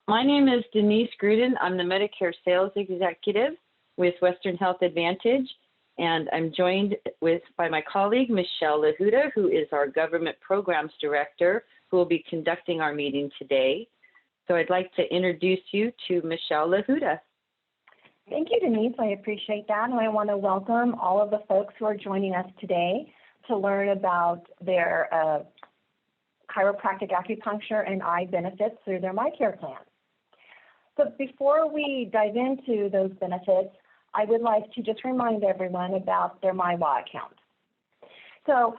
My name is Denise Gruden. I'm the Medicare Sales Executive with Western Health Advantage, and I'm joined by my colleague, Michelle Lahuda, who is our Government Programs Director, who will be conducting our meeting today. So I'd like to introduce you to Michelle Lahuda. Thank you, Denise. I appreciate that, and I want to welcome all of the folks who are joining us today to learn about their chiropractic, acupuncture, and eye benefits through their Mycare plan. But before we dive into those benefits, I would like to just remind everyone about their Mywall account. So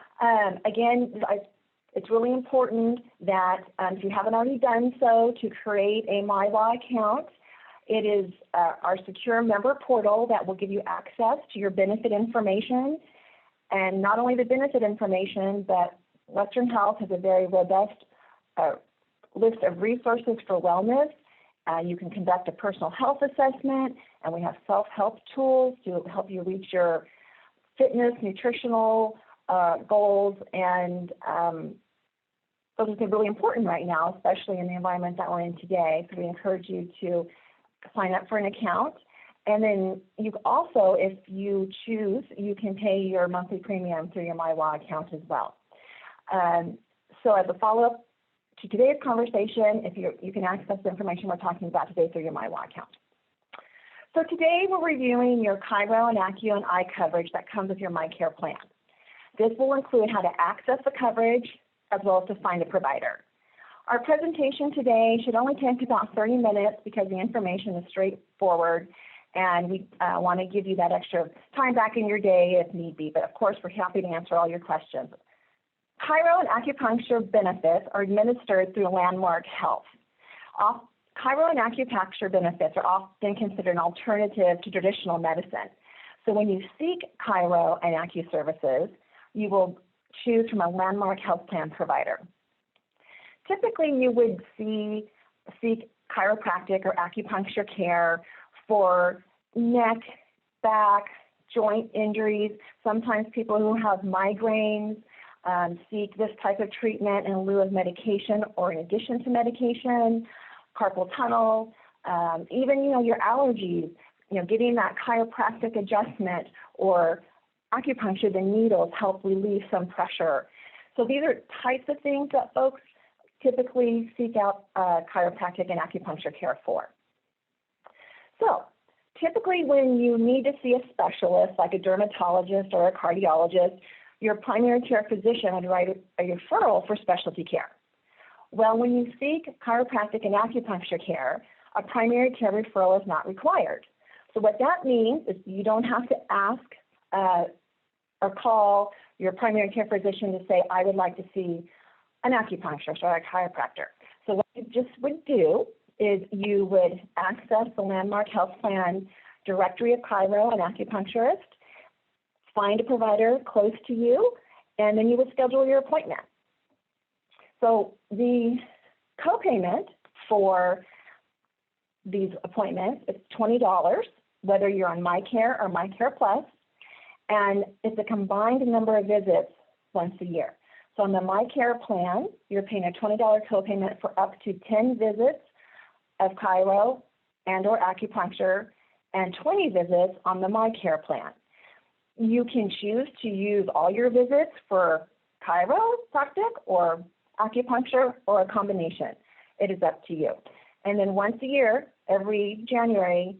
again, it's really important that if you haven't already done so, to create a Mywall account. It is our secure member portal that will give you access to your benefit information, and not only the benefit information, but Western Health has a very robust list of resources for wellness. You can conduct a personal health assessment, and we have self-help tools to help you reach your fitness, nutritional goals, and those are really important right now, especially in the environment that we're in today. So we encourage you to sign up for an account. And then you also, if you choose, you can pay your monthly premium through your Mywall account as well. So as a follow-up to today's conversation, you can access the information we're talking about today through your Mywall account. So today we're reviewing your chiro and acu and eye coverage that comes with your Mycare plan. This will include how to access the coverage as well as to find a provider. Our presentation today should only take about 30 minutes because the information is straightforward, and we want to give you that extra time back in your day if need be, but of course we're happy to answer all your questions. Chiro and acupuncture benefits are administered through Landmark Health. Chiro and acupuncture benefits are often considered an alternative to traditional medicine. So when you seek chiro and acu services, you will choose from a Landmark Health Plan provider. Typically, you would seek chiropractic or acupuncture care for neck, back, joint injuries. Sometimes people who have migraines seek this type of treatment in lieu of medication or in addition to medication, carpal tunnel, even, your allergies, getting that chiropractic adjustment or acupuncture, the needles help relieve some pressure. So these are types of things that folks typically seek out chiropractic and acupuncture care for. So typically when you need to see a specialist like a dermatologist or a cardiologist, your primary care physician would write a referral for specialty care. Well, when you seek chiropractic and acupuncture care, a primary care referral is not required. So what that means is you don't have to ask or call your primary care physician to say, I would like to see an acupuncturist or a chiropractor. So what you just would do is you would access the Landmark Health Plan directory of chiro and acupuncturist, find a provider close to you, and then you would schedule your appointment. So the copayment for these appointments is $20, whether you're on Mycare or Mycare Plus, and it's a combined number of visits once a year. So on the Mycare plan, you're paying a $20 copayment for up to 10 visits of chiro and or acupuncture and 20 visits on the Mycare plan. You can choose to use all your visits for chiropractic or acupuncture or a combination. It is up to you. And then once a year, every January,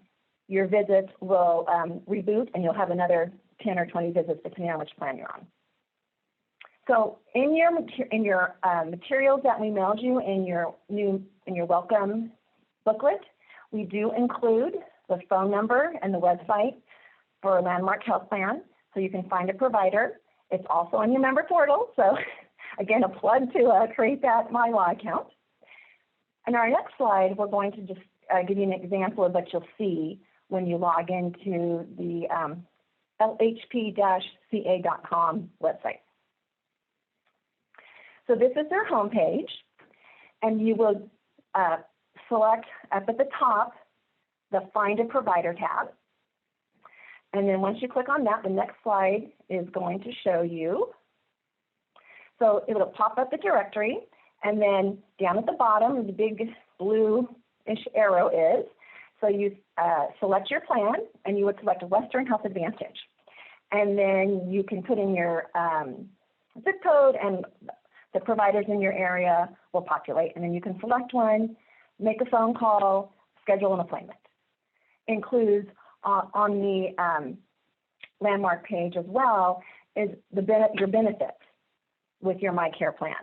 your visits will reboot and you'll have another 10 or 20 visits depending on which plan you're on. So in your materials that we mailed you in your welcome booklet, we do include the phone number and the website for Landmark Health Plan, so you can find a provider. It's also on your member portal, so again, a plug to create that Mywall account. In our next slide, we're going to just give you an example of what you'll see when you log into the lhp-ca.com website. So this is their homepage, and you will select up at the top the Find a Provider tab. And then once you click on that, the next slide is going to show you. So it will pop up the directory, and then down at the bottom is a big blue green-ish arrow is. So you select your plan, and you would select Western Health Advantage. And then you can put in your zip code, and the providers in your area will populate. And then you can select one, make a phone call, schedule an appointment. Includes on the landmark page as well is your benefits with your MyCare plan.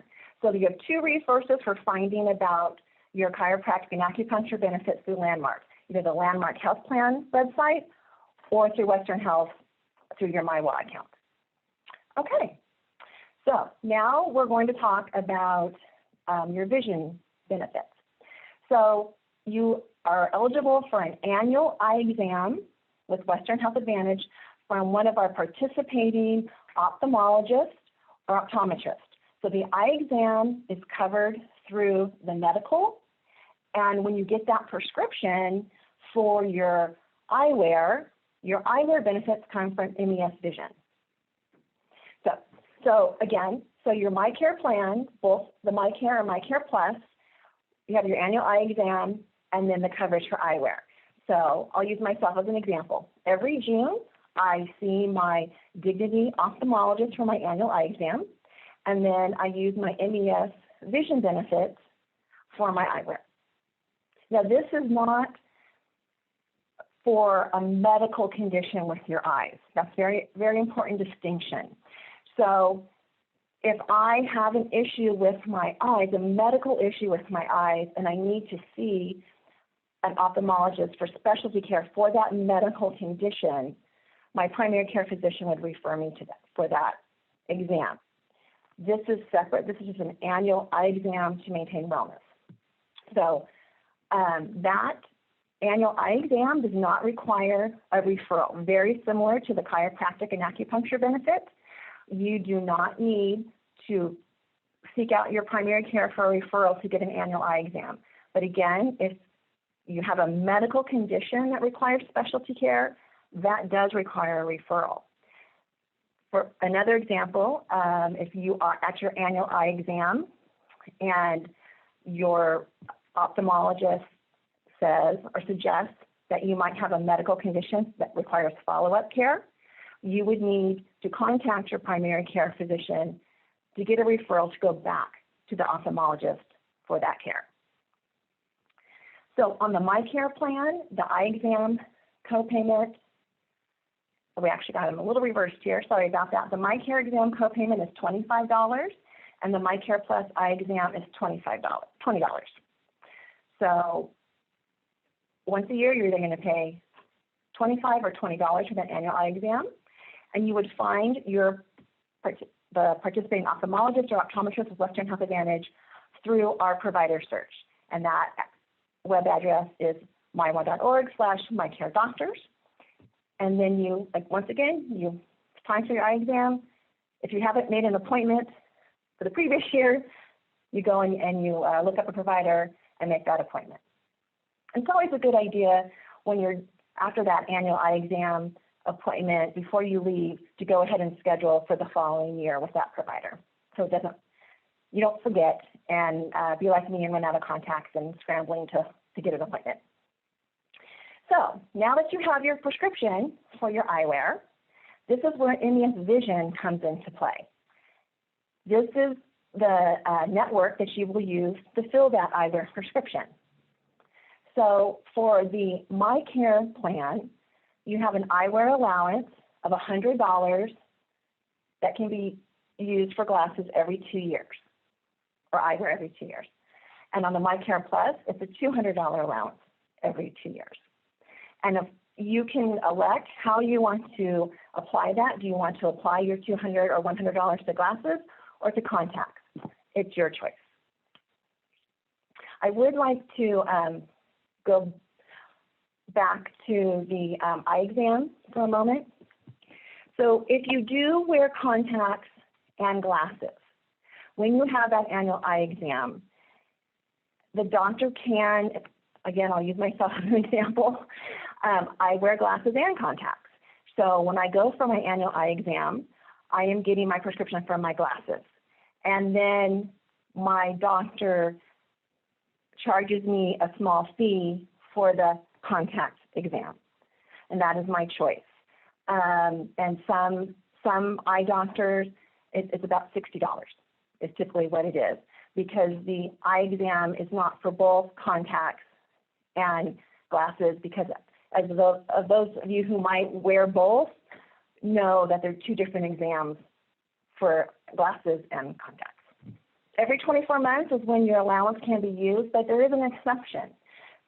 So you have two resources for finding about your chiropractic and acupuncture benefits through Landmark, either the Landmark Health Plan website or through Western Health through your Mywall account. Okay, so now we're going to talk about your vision benefits. So you are eligible for an annual eye exam with Western Health Advantage from one of our participating ophthalmologists or optometrists. So the eye exam is covered through the medical, and when you get that prescription for your eyewear benefits come from MES Vision. So again, your MyCare plan, both the MyCare and MyCare Plus, you have your annual eye exam and then the coverage for eyewear. So I'll use myself as an example. Every June, I see my Dignity ophthalmologist for my annual eye exam, and then I use my MES Vision benefits for my eyewear. Now, this is not for a medical condition with your eyes. That's very, very important distinction. So if I have an issue with my eyes, a medical issue with my eyes, and I need to see an ophthalmologist for specialty care for that medical condition, my primary care physician would refer me to that for that exam. This is separate. This is just an annual eye exam to maintain wellness. So that annual eye exam does not require a referral. Very similar to the chiropractic and acupuncture benefits, you do not need to seek out your primary care for a referral to get an annual eye exam. But again, if you have a medical condition that requires specialty care, that does require a referral. For another example, if you are at your annual eye exam and your ophthalmologist says or suggests that you might have a medical condition that requires follow-up care, you would need to contact your primary care physician to get a referral to go back to the ophthalmologist for that care. So on the MyCare plan, the eye exam copayment, we actually got them a little reversed here, sorry about that. The MyCare exam copayment is $25, and the MyCare Plus eye exam is $20. So once a year, you're either going to pay $25 or $20 for that annual eye exam, and you would find the participating ophthalmologist or optometrist with Western Health Advantage through our provider search, and that web address is mywall.org/mycaredoctors. And then you, once again, it's time for your eye exam. If you haven't made an appointment for the previous year, you go and you look up a provider and make that appointment. And it's always a good idea when you're after that annual eye exam appointment, before you leave, to go ahead and schedule for the following year with that provider. So you don't forget and be like me and run out of contacts and scrambling to get an appointment. So now that you have your prescription for your eyewear, this is where MES Vision comes into play. This is the network that you will use to fill that eyewear prescription. So for the MyCare plan, you have an eyewear allowance of $100 that can be used for glasses every 2 years, or eyewear every 2 years. And on the MyCare Plus, it's a $200 allowance every 2 years. And if you can elect how you want to apply that. Do you want to apply your $200 or $100 to glasses or to contacts? It's your choice. I would like to go back to the eye exam for a moment. So if you do wear contacts and glasses, when you have that annual eye exam, the doctor can, again, I'll use myself as an example, I wear glasses and contacts. So when I go for my annual eye exam, I am getting my prescription for my glasses. And then my doctor charges me a small fee for the contact exam, and that is my choice. And some eye doctors, it's about $60 is typically what it is, because the eye exam is not for both contacts and glasses, because as those of you who might wear both know that there are two different exams for glasses and contacts. Every 24 months is when your allowance can be used, but there is an exception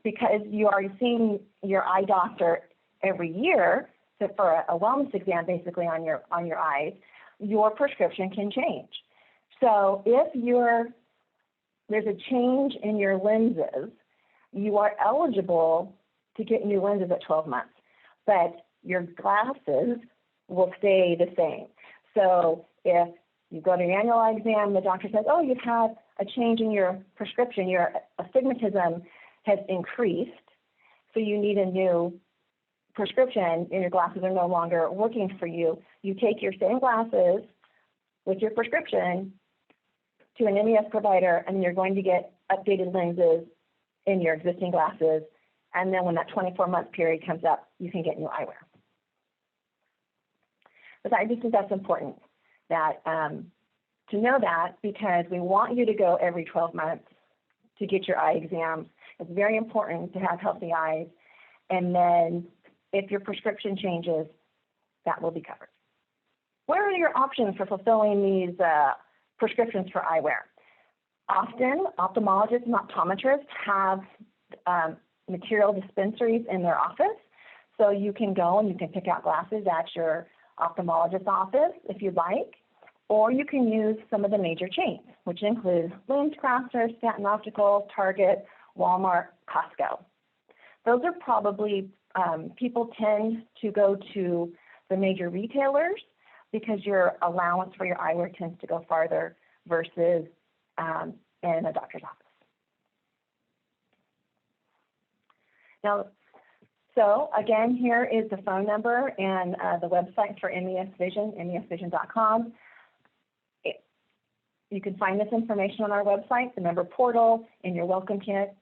because you are seeing your eye doctor every year. So for a wellness exam, basically on your eyes, your prescription can change. So if there's a change in your lenses, you are eligible to get new lenses at 12 months, but your glasses will stay the same. So if you go to your annual eye exam, the doctor says, oh, you've had a change in your prescription, your astigmatism has increased, so you need a new prescription and your glasses are no longer working for you. You take your same glasses with your prescription to an MES provider, and you're going to get updated lenses in your existing glasses. And then when that 24-month period comes up, you can get new eyewear. But I just think that's important that to know that, because we want you to go every 12 months to get your eye exams. It's very important to have healthy eyes. And then if your prescription changes, that will be covered. What are your options for fulfilling these prescriptions for eyewear? Often, ophthalmologists and optometrists have material dispensaries in their office. So you can go and you can pick out glasses at your ophthalmologist's office if you'd like, or you can use some of the major chains, which include LensCrafters, Stanton Optical, Target, Walmart, Costco. Those are probably, people tend to go to the major retailers because your allowance for your eyewear tends to go farther versus in a doctor's office. Now, so again, here is the phone number and the website for MES Vision, mesvision.com. You can find this information on our website, the member portal, in your welcome kit.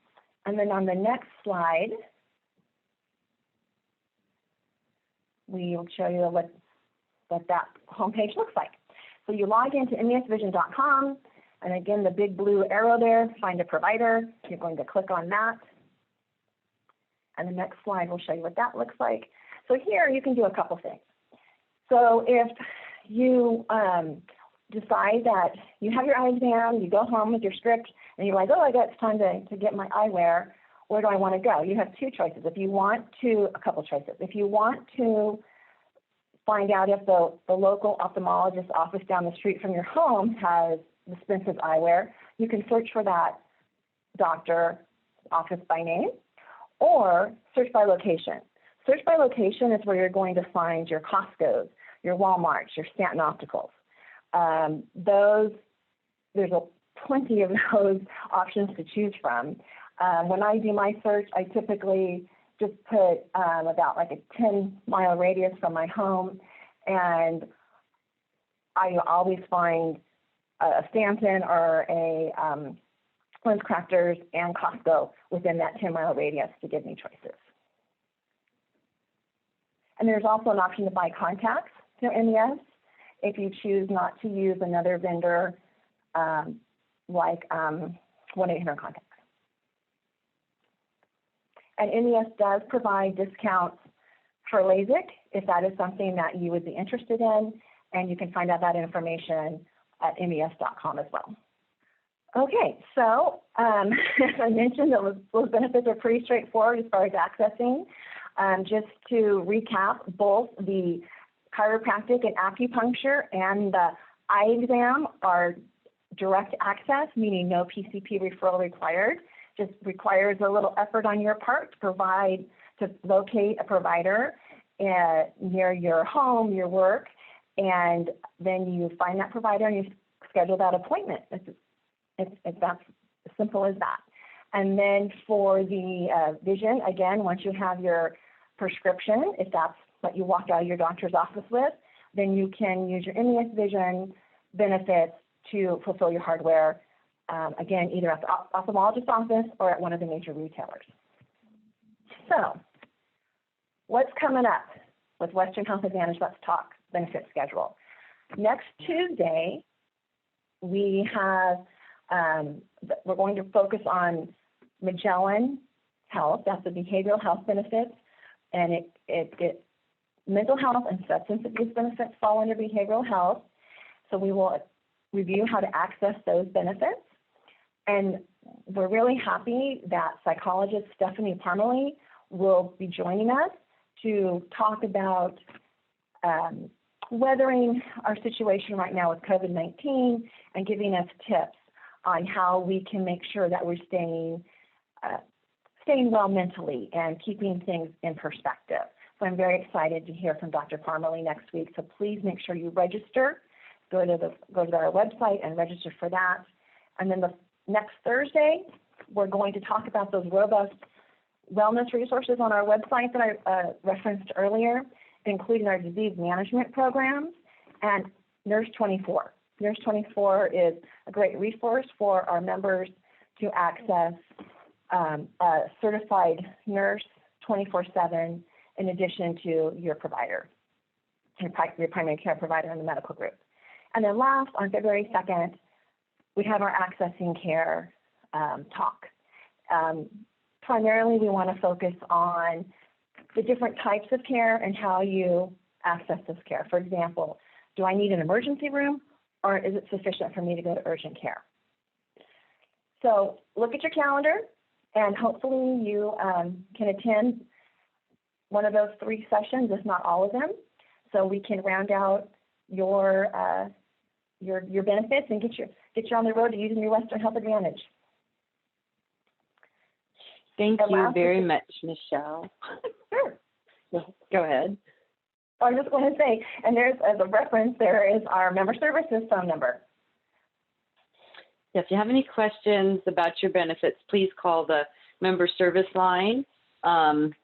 And then on the next slide, we will show you what that homepage looks like. So you log into mesvision.com, and again, the big blue arrow there, find a provider. You're going to click on that. And the next slide will show you what that looks like. So here you can do a couple things. So if you decide that you have your eye exam, you go home with your script, and you're like, oh, it's time to get my eyewear, where do I want to go? You have two choices. If you want to, a couple choices. If you want to find out if the local ophthalmologist office down the street from your home has dispenses eyewear, you can search for that doctor office by name, or search by location. Search by location is where you're going to find your Costco's, your Walmart's, your Stanton Opticals. There's plenty of those options to choose from. When I do my search, I typically just put about like a 10-mile radius from my home, and I always find a Stanton or a LensCrafters and Costco within that 10-mile radius to give me choices. And there's also an option to buy contacts through MES if you choose not to use another vendor like 1-800 Contacts. And MES does provide discounts for LASIK if that is something that you would be interested in, and you can find out that information at mes.com as well. Okay, so as I mentioned, those benefits are pretty straightforward as far as accessing. Just to recap, both the chiropractic and acupuncture and the eye exam are direct access, meaning no PCP referral required. Just requires a little effort on your part to locate a provider near your home, your work, and then you find that provider and you schedule that appointment. It's that simple as that. And then for the vision, again, once you have your prescription, if that's what you walked out of your doctor's office with, then you can use your MES Vision benefits to fulfill your hardware again, either at the ophthalmologist's office or at one of the major retailers. So, what's coming up with Western Health Advantage? Let's talk benefit schedule. Next Tuesday, we have, we're going to focus on Magellan Health. That's the behavioral health benefits, and mental health and substance abuse benefits fall under behavioral health. So we will review how to access those benefits. And we're really happy that psychologist Stephanie Parmalee will be joining us to talk about weathering our situation right now with COVID-19 and giving us tips on how we can make sure that we're staying well mentally and keeping things in perspective. So I'm very excited to hear from Dr. Parmalee next week. So please make sure you register. Go to our website and register for that. And then the next Thursday, we're going to talk about those robust wellness resources on our website that I referenced earlier, including our disease management programs and Nurse 24. Nurse 24 is a great resource for our members to access a certified nurse 24/7 in addition to your provider, your primary care provider in the medical group. And then last, on February 2nd, we have our Accessing Care talk. Primarily, we want to focus on the different types of care and how you access this care. For example, do I need an emergency room, or is it sufficient for me to go to urgent care? So look at your calendar, and hopefully you can attend one of those 3 sessions, if not all of them, so we can round out your benefits and get you on the road to using your Western Health Advantage. Thank you very much, Michelle. Sure. Go ahead. I was just going to say, and there's, as a reference, there is our member services phone number. If you have any questions about your benefits, please call the member service line, and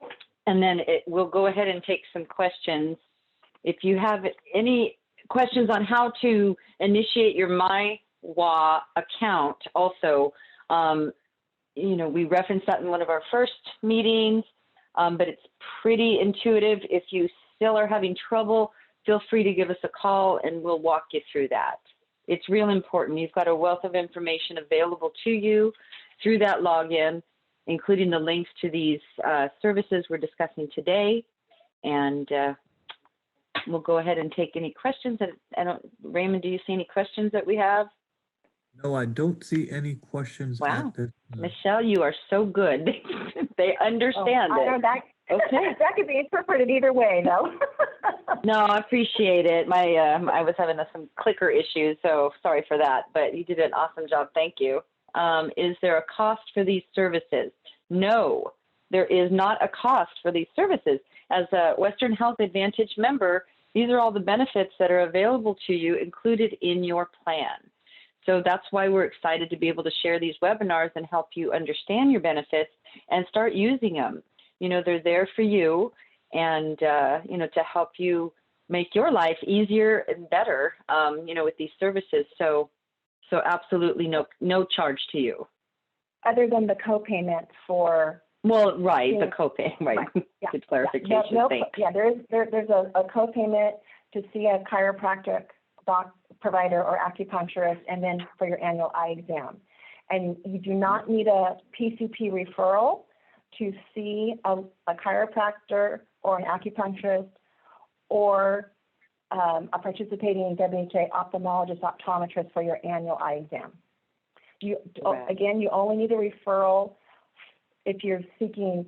then we'll go ahead and take some questions. If you have any questions on how to initiate your Mywall account, also, we referenced that in one of our first meetings, but it's pretty intuitive. If you still are having trouble, feel free to give us a call and we'll walk you through that. It's real important. You've got a wealth of information available to you through that login, including the links to these services we're discussing today. And we'll go ahead and take any questions. Raymond, do you see any questions that we have? No, I don't see any questions. Wow. At this, Michelle, you are so good. They understand it. Okay. That could be interpreted either way, though. No, I appreciate it. I was having some clicker issues, so sorry for that, but you did an awesome job. Thank you. Is there a cost for these services? No, there is not a cost for these services. As a Western Health Advantage member, these are all the benefits that are available to you included in your plan. So that's why we're excited to be able to share these webinars and help you understand your benefits and start using them. They're there for you and, to help you make your life easier and better, with these services. So absolutely no charge to you. Other than the copayment for. Well, right, the copay, right. Yeah. Good clarification. There's a copayment to see a chiropractic provider or acupuncturist, and then for your annual eye exam. And you do not need a PCP referral to see a chiropractor or an acupuncturist or a participating WHA ophthalmologist, optometrist for your annual eye exam. Again, you only need a referral if you're seeking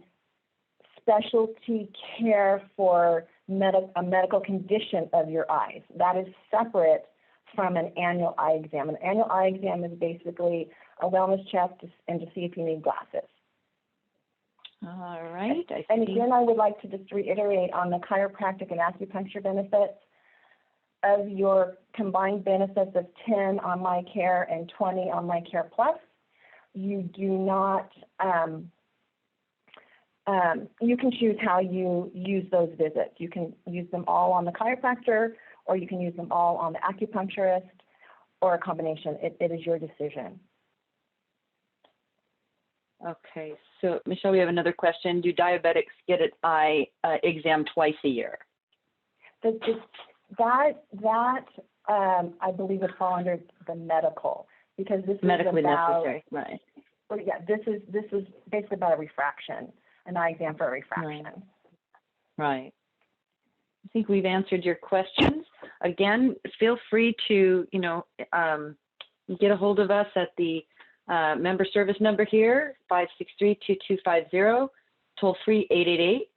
specialty care for a medical condition of your eyes. That is separate from an annual eye exam. An annual eye exam is basically a wellness check and to see if you need glasses. All right. And again, I would like to just reiterate on the chiropractic and acupuncture benefits. Of your combined benefits of 10 on MyCare and 20 on MyCare Plus, you do not, you can choose how you use those visits. You can use them all on the chiropractor, or you can use them all on the acupuncturist, or a combination. It is your decision. Okay, so Michelle, we have another question. Do diabetics get an eye exam twice a year? That I believe would fall under the medical, because this Medically is about, necessary, right? well, yeah, this is basically about a refraction, an eye exam for a refraction. Right. I think we've answered your questions. Again, feel free to, get a hold of us at the member service number here, 563-2250, toll free 888,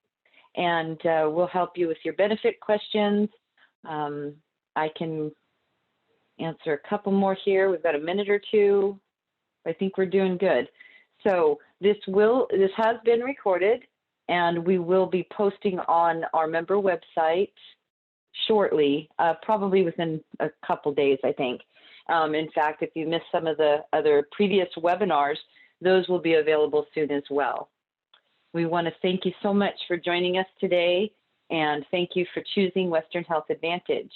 and we'll help you with your benefit questions. I can answer a couple more here. We've got a minute or two. I think we're doing good. So this has been recorded, and we will be posting on our member website shortly, probably within a couple days, I think. In fact, if you missed some of the other previous webinars, those will be available soon as well. We want to thank you so much for joining us today, and thank you for choosing Western Health Advantage.